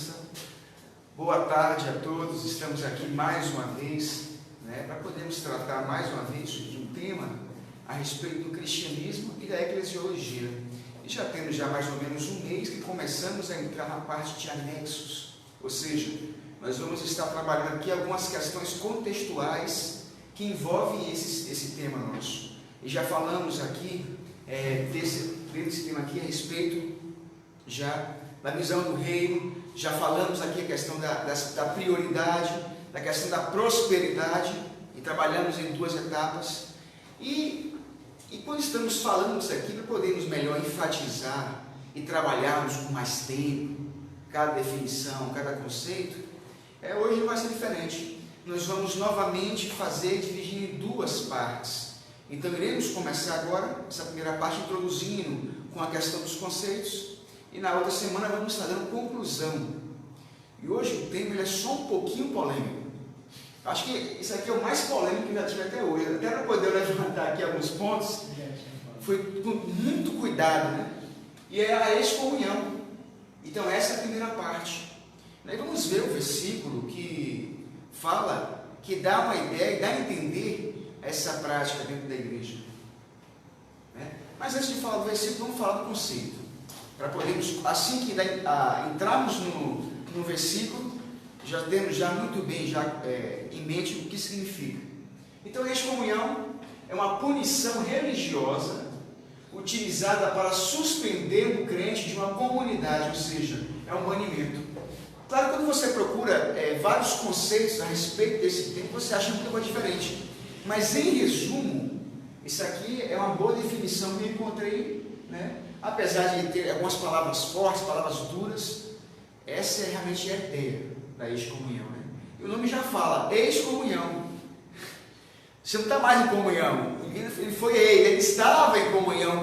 presença. Boa tarde a todos, estamos aqui mais uma vez, para podermos tratar mais uma vez de um tema a respeito do cristianismo e da eclesiologia. E já temos mais ou menos um mês que começamos a entrar na parte de anexos, ou seja, nós vamos estar trabalhando aqui algumas questões contextuais que envolvem esse tema nosso. E já falamos aqui desse tema aqui a respeito já da visão do reino, já falamos aqui a questão da prioridade, da questão da prosperidade, e trabalhamos em duas etapas. E quando estamos falando isso aqui, para podermos melhor enfatizar e trabalharmos com mais tempo, cada definição, cada conceito, hoje vai ser diferente. Nós vamos novamente dividir em duas partes. Então iremos começar agora essa primeira parte introduzindo com a questão dos conceitos, e na outra semana vamos estar dando conclusão. E hoje o tema é só um pouquinho polêmico. Acho que isso aqui é o mais polêmico que já tive até hoje. Até para poder levantar aqui alguns pontos, foi com muito cuidado, E é a excomunhão. Então essa é a primeira parte. Aí vamos ver o versículo que fala, que dá uma ideia e dá a entender essa prática dentro da igreja. Mas antes de falar do versículo, vamos falar do conceito. Para podermos, assim que entrarmos no versículo, já temos muito bem em mente o que significa. Então, a excomunhão é uma punição religiosa utilizada para suspender um crente de uma comunidade, ou seja, é um banimento. Claro que quando você procura vários conceitos a respeito desse tema, você acha muita coisa diferente. Mas, em resumo, isso aqui é uma boa definição que eu encontrei, Apesar de ter algumas palavras fortes, palavras duras, essa é realmente a ideia da excomunhão. E o nome já fala, excomunhão. Você não está mais em comunhão. Ele estava em comunhão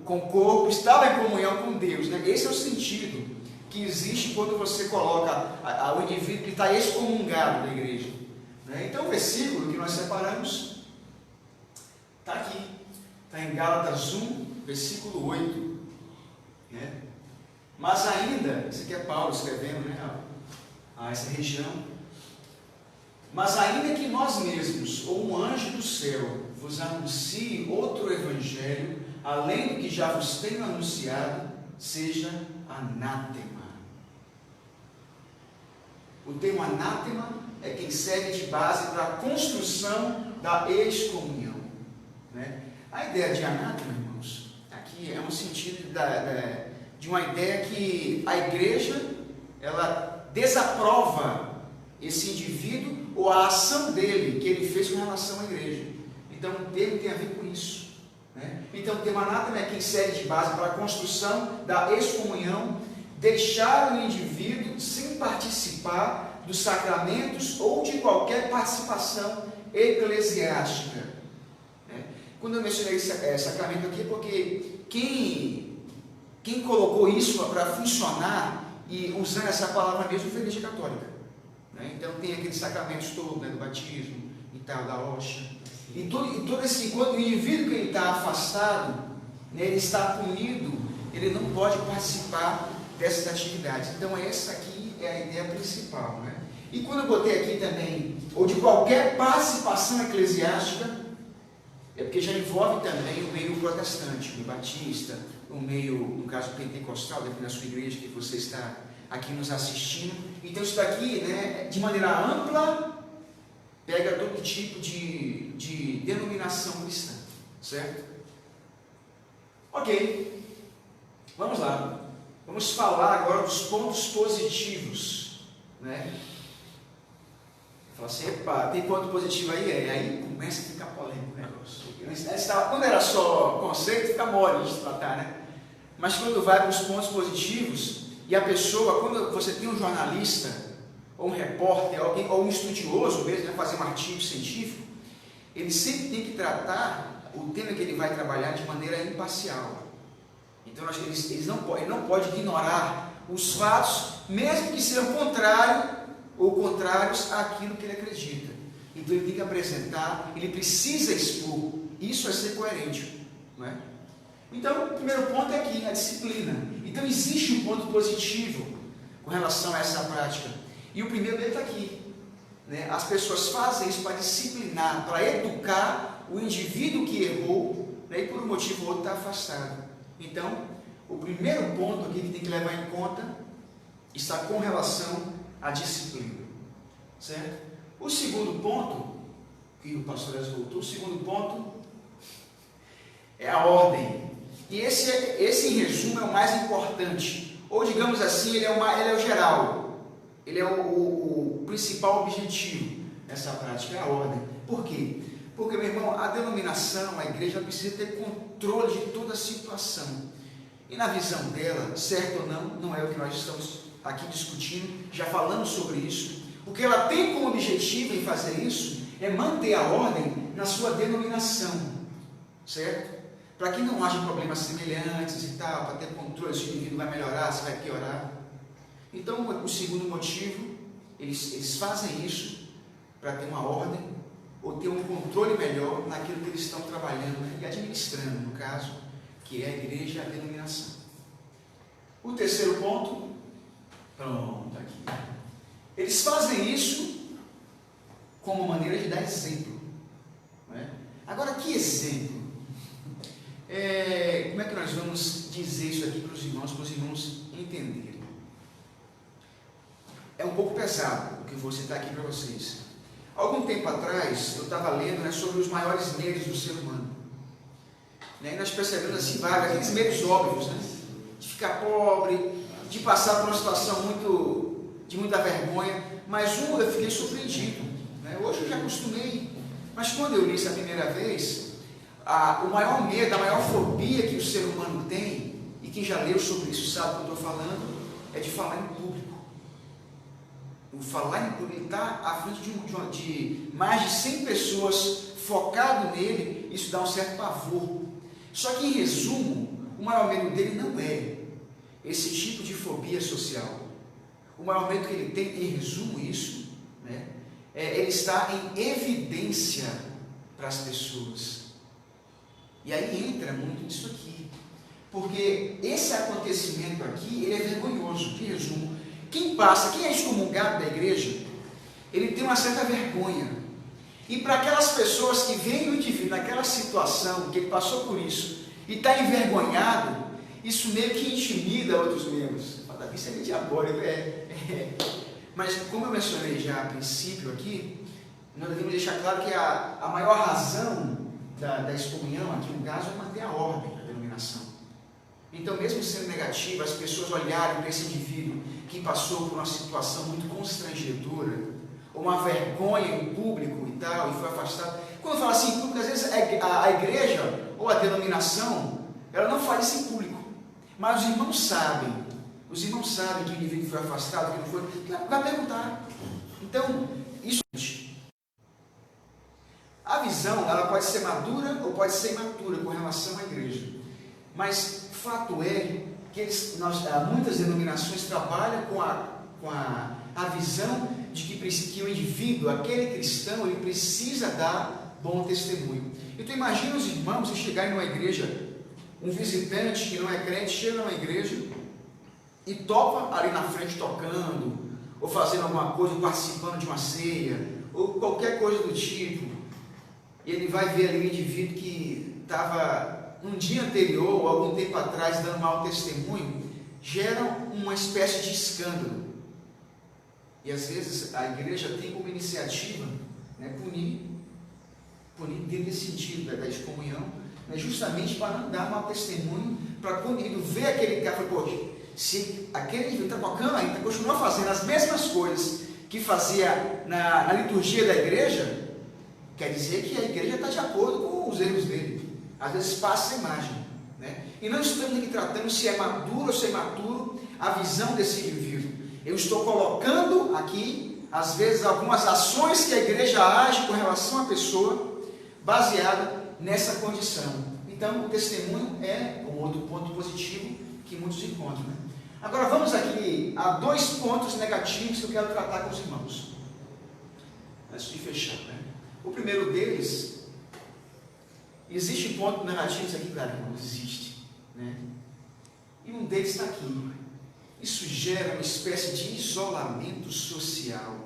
com o corpo, estava em comunhão com Deus. Esse é o sentido que existe quando você coloca o indivíduo que está excomungado da igreja. Então o versículo que nós separamos está aqui. Está em Gálatas 1, versículo 8. Mas ainda, isso aqui é Paulo escrevendo, a essa região. Mas ainda que nós mesmos, ou um anjo do céu, vos anuncie outro evangelho, além do que já vos tenho anunciado, seja anátema. O termo anátema é quem serve de base para a construção da excomunhão. A ideia de anátema, irmãos, aqui é um sentido de uma ideia que a igreja, ela desaprova esse indivíduo ou a ação dele, que ele fez com relação à igreja. Então o termo tem a ver com isso. Então o termo anátema é quem serve de base para a construção da excomunhão, deixar o indivíduo sem participar dos sacramentos ou de qualquer participação eclesiástica. Quando eu mencionei esse sacramento aqui, é porque quem colocou isso para funcionar, e usando essa palavra mesmo, foi a Igreja Católica. Então tem aqueles sacramentos todos, do batismo e tal, da hóstia. E todo esse, quando o indivíduo que ele está afastado, ele está punido, ele não pode participar dessas atividades. Então essa aqui é a ideia principal. E quando eu botei aqui também, ou de qualquer participação eclesiástica, é porque já envolve também o meio protestante, o meio batista, o meio, no caso, pentecostal, dentro da sua igreja, que você está aqui nos assistindo. Então isso daqui, de maneira ampla, pega todo tipo de denominação cristã, certo? Ok, vamos lá. Vamos falar agora dos pontos positivos, Fala assim, epa, tem ponto positivo aí? Aí começa a ficar polêmico o negócio. Quando era só conceito, fica mole de tratar, Mas quando vai para os pontos positivos, e a pessoa, quando você tem um jornalista, ou um repórter, ou um estudioso mesmo, fazer um artigo científico, ele sempre tem que tratar o tema que ele vai trabalhar de maneira imparcial. Então ele não pode ignorar os fatos, mesmo que sejam contrários àquilo que ele acredita. Então ele tem que apresentar, ele precisa expor. Isso é ser coerente, Então o primeiro ponto é aqui, a disciplina. Então existe um ponto positivo com relação a essa prática. E o primeiro dele está aqui. Né? As pessoas fazem isso para disciplinar, para educar o indivíduo que errou, né? E por um motivo ou outro está afastado. Então, o primeiro ponto aqui que tem que levar em conta está com relação à disciplina. Certo? O segundo ponto, que o pastor voltou, o segundo ponto é a ordem. E esse em resumo é o mais importante. Ou digamos assim, ele é o geral. Ele é o principal objetivo dessa prática, é a ordem. Por quê? Porque, meu irmão, a denominação, a igreja precisa ter controle de toda a situação. E na visão dela, certo ou não, não é o que nós estamos aqui discutindo, já falamos sobre isso. O que ela tem como objetivo em fazer isso é manter a ordem na sua denominação, certo? Para que não haja problemas semelhantes e tal, para ter controle se o indivíduo vai melhorar, se vai piorar. Então, o segundo motivo, eles fazem isso para ter uma ordem ou ter um controle melhor naquilo que eles estão trabalhando, né? E administrando, no caso, que é a igreja e a denominação. O terceiro ponto, pronto, aqui. Eles fazem isso como maneira de dar exemplo. Né? Agora, que exemplo? Como é que nós vamos dizer isso aqui para os irmãos entenderem? É um pouco pesado o que eu vou citar aqui para vocês. Algum tempo atrás, eu estava lendo, né, sobre os maiores medos do ser humano. Né, e nós percebemos assim, aqueles medos óbvios, né? De ficar pobre, de passar por uma situação de muita vergonha. Mas eu fiquei surpreendido. Né? Hoje eu já acostumei. Mas quando eu li isso a primeira vez, o maior medo, a maior fobia que o ser humano tem, e quem já leu sobre isso sabe o que eu estou falando, é de falar em público. O falar em público, ele está à frente de mais de 100 pessoas focado nele, isso dá um certo pavor. Só que, em resumo, o maior medo dele não é esse tipo de fobia social. O maior medo que ele tem, em resumo, isso, né, ele está em evidência para as pessoas. E aí entra muito nisso aqui. Porque esse acontecimento aqui, ele é vergonhoso, em resumo. Quem é excomungado da igreja, ele tem uma certa vergonha. E para aquelas pessoas que veem o indivíduo naquela situação, que ele passou por isso, e está envergonhado, isso meio que intimida outros membros. Fala, isso é diabólico, Mas como eu mencionei já a princípio aqui, nós devemos deixar claro que a maior razão da excomunhão aqui no caso é manter a ordem da denominação. Então, mesmo sendo negativo, as pessoas olharem para esse indivíduo que passou por uma situação muito constrangedora, ou uma vergonha em público e tal, e foi afastado. Quando fala assim em público, às vezes a igreja ou a denominação, ela não faz isso em público. Mas os irmãos sabem que o indivíduo foi afastado, que não foi, vai perguntar. Então, isso. A visão, ela pode ser madura ou pode ser imatura com relação à igreja. Mas fato é que muitas denominações trabalham com a visão de que o indivíduo, aquele cristão, ele precisa dar bom testemunho. Então imagina os irmãos chegarem numa igreja, um visitante que não é crente chega numa igreja e topa ali na frente tocando, ou fazendo alguma coisa, participando de uma ceia, ou qualquer coisa do tipo. E ele vai ver ali um indivíduo que estava um dia anterior, ou algum tempo atrás, dando mau testemunho, gera uma espécie de escândalo. E às vezes a igreja tem como iniciativa, né, punir dentro desse sentido da excomunhão, né, justamente para não dar mau testemunho, para quando ele vê aquele cara, poxa, se aquele indivíduo está tocando ainda, continua fazendo as mesmas coisas que fazia na liturgia da igreja, quer dizer que a igreja está de acordo com os erros dele. Às vezes passa essa imagem, né? E não estamos aqui tratando se é maduro ou se é imaturo a visão desse indivíduo. Eu estou colocando aqui, às vezes, algumas ações que a igreja age com relação à pessoa, baseada nessa condição. Então, o testemunho é um outro ponto positivo que muitos encontram, né? Agora, vamos aqui a 2 pontos negativos que eu quero tratar com os irmãos, antes de fechar, né? O primeiro deles, existe ponto negativo aqui, claro, não existe, né? E um deles está aqui. isso gera uma espécie de isolamento social.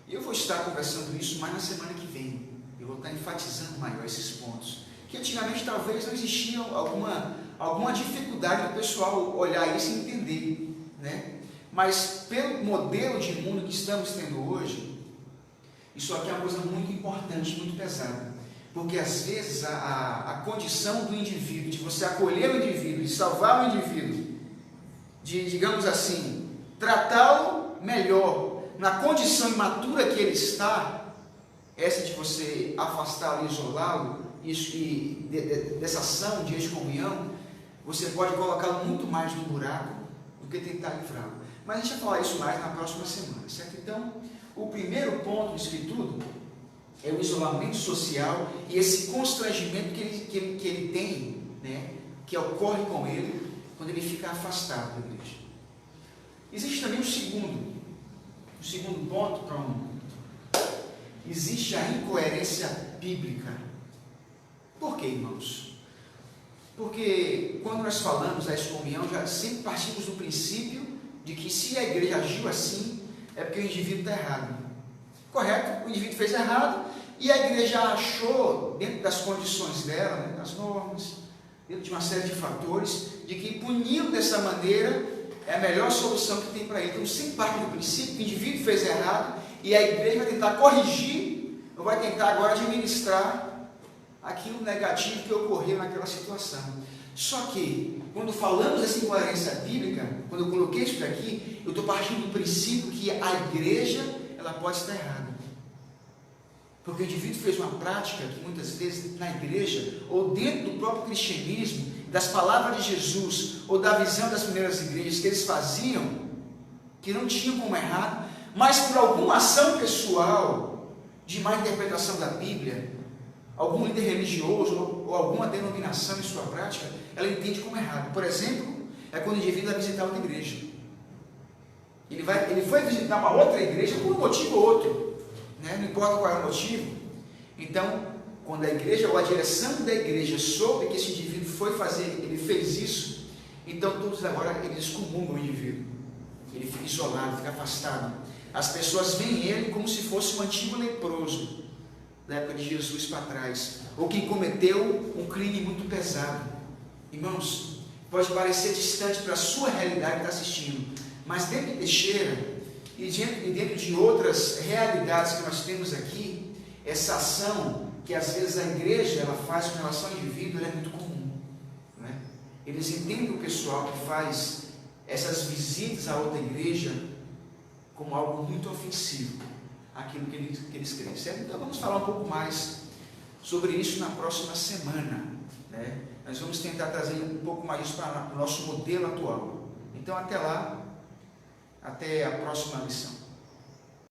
E eu vou estar conversando isso mais na semana que vem. Eu vou estar enfatizando maior esses pontos. Que antigamente talvez não existia alguma dificuldade do pessoal olhar isso e entender, Mas pelo modelo de mundo que estamos tendo hoje, isso aqui é uma coisa muito importante, muito pesada. Porque às vezes a condição do indivíduo, de você acolher o indivíduo, de salvar o indivíduo, de, digamos assim, tratá-lo melhor, na condição imatura que ele está, essa de você afastá-lo e isolá-lo, e dessa ação de excomunhão, você pode colocá-lo muito mais no buraco do que tentar livrá-lo. Mas a gente vai falar isso mais na próxima semana, certo? Então, o primeiro ponto disso que tudo é o isolamento social e esse constrangimento que ele tem, que ocorre com ele quando ele fica afastado da igreja. Existe também o segundo ponto, existe a incoerência bíblica. Por quê, irmãos? Porque quando nós falamos da excomunhão, já sempre partimos do princípio de que se a igreja agiu assim, é porque o indivíduo está errado. Correto? O indivíduo fez errado e a igreja achou, dentro das condições dela, das normas, dentro de uma série de fatores, de que puni-lo dessa maneira é a melhor solução que tem para ele. Então, sempre parte do princípio que o indivíduo fez errado e a igreja vai tentar corrigir, ou vai tentar agora administrar aquilo negativo que ocorreu naquela situação. Só que, quando falamos dessa incoerência bíblica, quando eu coloquei isso daqui, eu estou partindo do princípio que a igreja, ela pode estar errada. Porque o indivíduo fez uma prática que muitas vezes na igreja, ou dentro do próprio cristianismo, das palavras de Jesus, ou da visão das primeiras igrejas, que eles faziam, que não tinham como errar, mas por alguma ação pessoal, de má interpretação da Bíblia, algum líder religioso, ou alguma denominação em sua prática, ela entende como errado. Por exemplo, é quando o indivíduo vai visitar outra igreja. Ele foi visitar uma outra igreja por um motivo ou outro, não importa qual é o motivo. Então, quando a igreja ou a direção da igreja soube que esse indivíduo ele fez isso, então todos agora eles excomungam o indivíduo. Ele fica isolado, fica afastado. As pessoas veem ele como se fosse um antigo leproso da época de Jesus para trás, ou quem cometeu um crime muito pesado. Irmãos, pode parecer distante para a sua realidade que está assistindo, mas dentro de Teixeira e dentro de outras realidades que nós temos aqui, essa ação que às vezes a igreja ela faz com relação ao indivíduo, ela é muito comum. Eles entendem o pessoal que faz essas visitas a outra igreja como algo muito ofensivo, aquilo que eles creem, certo? Então vamos falar um pouco mais sobre isso na próxima semana, Nós vamos tentar trazer um pouco mais isso para o nosso modelo atual. Então até lá, até a próxima lição.